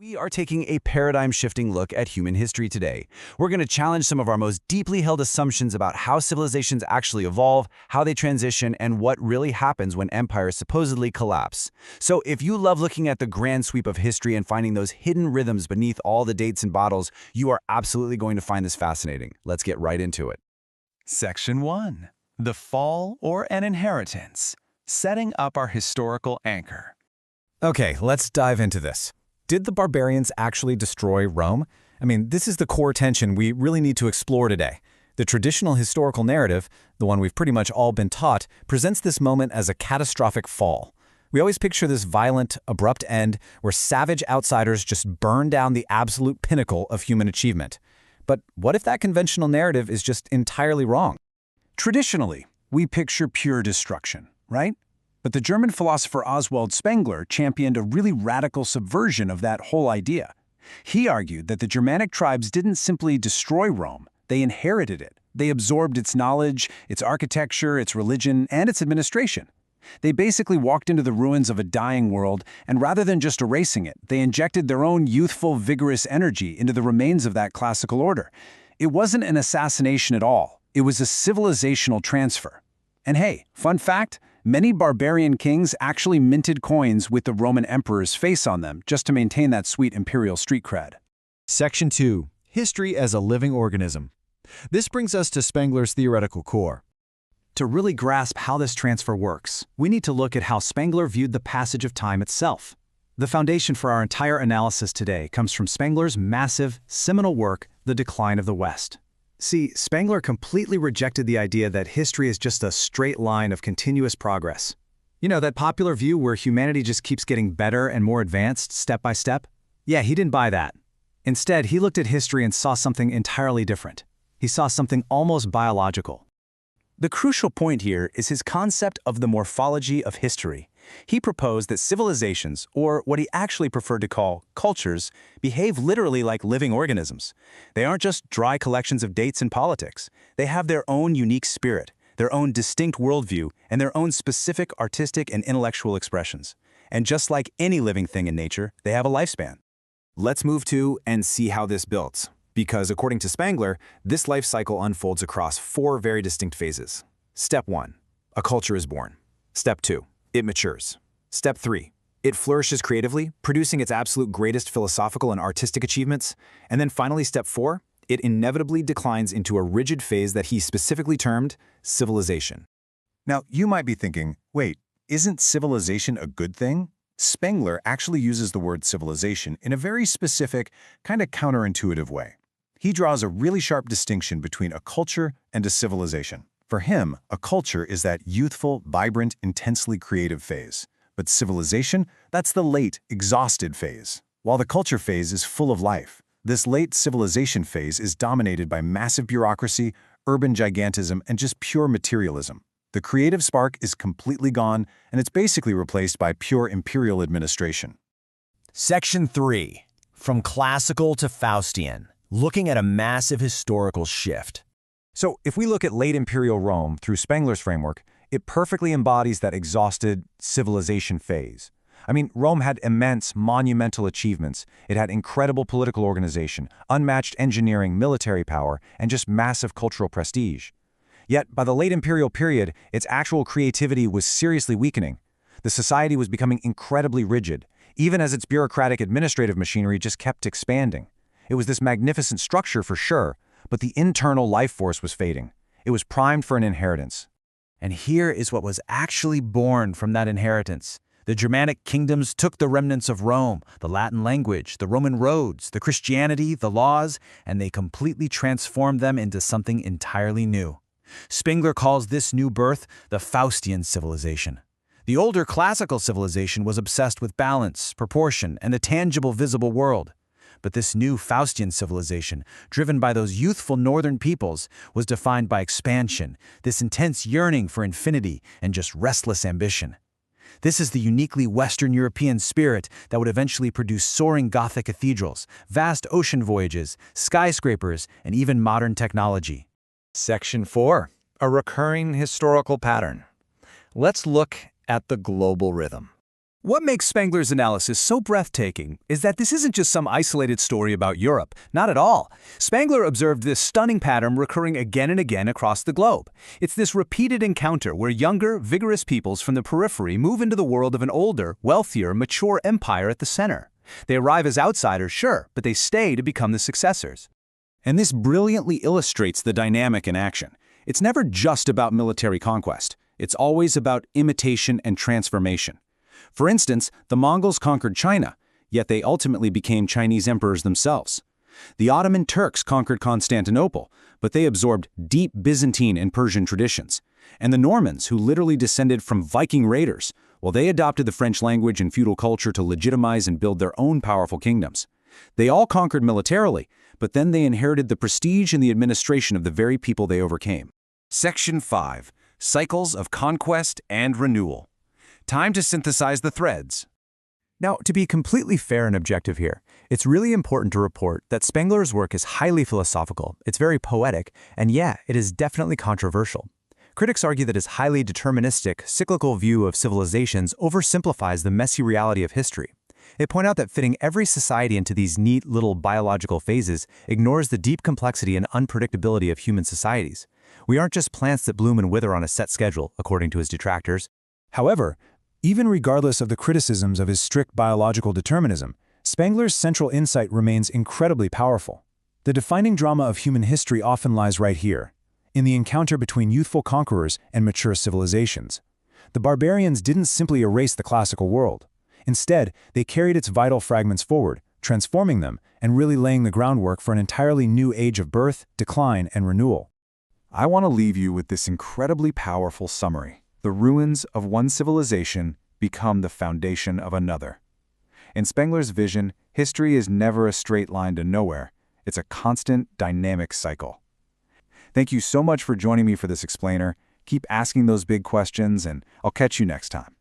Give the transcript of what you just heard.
We are taking a paradigm-shifting look at human history today. We're going to challenge some of our most deeply held assumptions about how civilizations actually evolve, how they transition, and what really happens when empires supposedly collapse. So if you love looking at the grand sweep of history and finding those hidden rhythms beneath all the dates and bottles, you are absolutely going to find this fascinating. Let's get right into it. Section 1. The Fall or an Inheritance. Setting up our historical anchor. Okay, let's dive into this. Did the barbarians actually destroy Rome? I mean, this is the core tension we really need to explore today. The traditional historical narrative, the one we've pretty much all been taught, presents this moment as a catastrophic fall. We always picture this violent, abrupt end where savage outsiders just burn down the absolute pinnacle of human achievement. But what if that conventional narrative is just entirely wrong? Traditionally, we picture pure destruction, right? But the German philosopher Oswald Spengler championed a really radical subversion of that whole idea. He argued that the Germanic tribes didn't simply destroy Rome, they inherited it. They absorbed its knowledge, its architecture, its religion, and its administration. They basically walked into the ruins of a dying world, and rather than just erasing it, they injected their own youthful, vigorous energy into the remains of that classical order. It wasn't an assassination at all. It was a civilizational transfer. And hey, fun fact, many barbarian kings actually minted coins with the Roman emperor's face on them just to maintain that sweet imperial street cred. Section 2. History as a living organism. This brings us to Spengler's theoretical core. To really grasp how this transfer works, we need to look at how Spengler viewed the passage of time itself. The foundation for our entire analysis today comes from Spengler's massive, seminal work, The Decline of the West. See, Spengler completely rejected the idea that history is just a straight line of continuous progress. You know, that popular view where humanity just keeps getting better and more advanced step by step? Yeah, he didn't buy that. Instead, he looked at history and saw something entirely different. He saw something almost biological. The crucial point here is his concept of the morphology of history. He proposed that civilizations, or what he actually preferred to call cultures, behave literally like living organisms. They aren't just dry collections of dates and politics. They have their own unique spirit, their own distinct worldview, and their own specific artistic and intellectual expressions. And just like any living thing in nature, they have a lifespan. Let's move to and see how this builds. Because according to Spengler, this life cycle unfolds across 4 very distinct phases. Step 1. A culture is born. Step 2. It matures. Step 3. It flourishes creatively, producing its absolute greatest philosophical and artistic achievements. And then finally, Step 4. It inevitably declines into a rigid phase that he specifically termed civilization. Now, you might be thinking, wait, isn't civilization a good thing? Spengler actually uses the word civilization in a very specific, kind of counterintuitive way. He draws a really sharp distinction between a culture and a civilization. For him, a culture is that youthful, vibrant, intensely creative phase. But civilization, that's the late, exhausted phase. While the culture phase is full of life, this late civilization phase is dominated by massive bureaucracy, urban gigantism, and just pure materialism. The creative spark is completely gone, and it's basically replaced by pure imperial administration. Section 3. From Classical to Faustian. Looking at a massive historical shift. So, if we look at late imperial Rome through Spengler's framework, it perfectly embodies that exhausted civilization phase. I mean, Rome had immense, monumental achievements. It had incredible political organization, unmatched engineering, military power, and just massive cultural prestige. Yet, by the late imperial period, its actual creativity was seriously weakening. The society was becoming incredibly rigid, even as its bureaucratic administrative machinery just kept expanding. It was this magnificent structure for sure, but the internal life force was fading. It was primed for an inheritance. And here is what was actually born from that inheritance. The Germanic kingdoms took the remnants of Rome, the Latin language, the Roman roads, the Christianity, the laws, and they completely transformed them into something entirely new. Spengler calls this new birth the Faustian civilization. The older classical civilization was obsessed with balance, proportion, and the tangible visible world. But this new Faustian civilization, driven by those youthful northern peoples, was defined by expansion, this intense yearning for infinity and just restless ambition. This is the uniquely Western European spirit that would eventually produce soaring Gothic cathedrals, vast ocean voyages, skyscrapers, and even modern technology. Section 4. A recurring historical pattern. Let's look at the global rhythm. What makes Spengler's analysis so breathtaking is that this isn't just some isolated story about Europe. Not at all. Spengler observed this stunning pattern recurring again and again across the globe. It's this repeated encounter where younger, vigorous peoples from the periphery move into the world of an older, wealthier, mature empire at the center. They arrive as outsiders, sure, but they stay to become the successors. And this brilliantly illustrates the dynamic in action. It's never just about military conquest. It's always about imitation and transformation. For instance, the Mongols conquered China, yet they ultimately became Chinese emperors themselves. The Ottoman Turks conquered Constantinople, but they absorbed deep Byzantine and Persian traditions. And the Normans, who literally descended from Viking raiders, well, they adopted the French language and feudal culture to legitimize and build their own powerful kingdoms. They all conquered militarily, but then they inherited the prestige and the administration of the very people they overcame. Section 5. Cycles of Conquest and Renewal. Time to synthesize the threads. Now, to be completely fair and objective here, it's really important to report that Spengler's work is highly philosophical, it's very poetic, and yeah, it is definitely controversial. Critics argue that his highly deterministic, cyclical view of civilizations oversimplifies the messy reality of history. They point out that fitting every society into these neat little biological phases ignores the deep complexity and unpredictability of human societies. We aren't just plants that bloom and wither on a set schedule, according to his detractors. However, even regardless of the criticisms of his strict biological determinism, Spengler's central insight remains incredibly powerful. The defining drama of human history often lies right here, in the encounter between youthful conquerors and mature civilizations. The barbarians didn't simply erase the classical world. Instead, they carried its vital fragments forward, transforming them and really laying the groundwork for an entirely new age of birth, decline, and renewal. I want to leave you with this incredibly powerful summary. The ruins of one civilization become the foundation of another. In Spengler's vision, history is never a straight line to nowhere. It's a constant, dynamic cycle. Thank you so much for joining me for this explainer. Keep asking those big questions, and I'll catch you next time.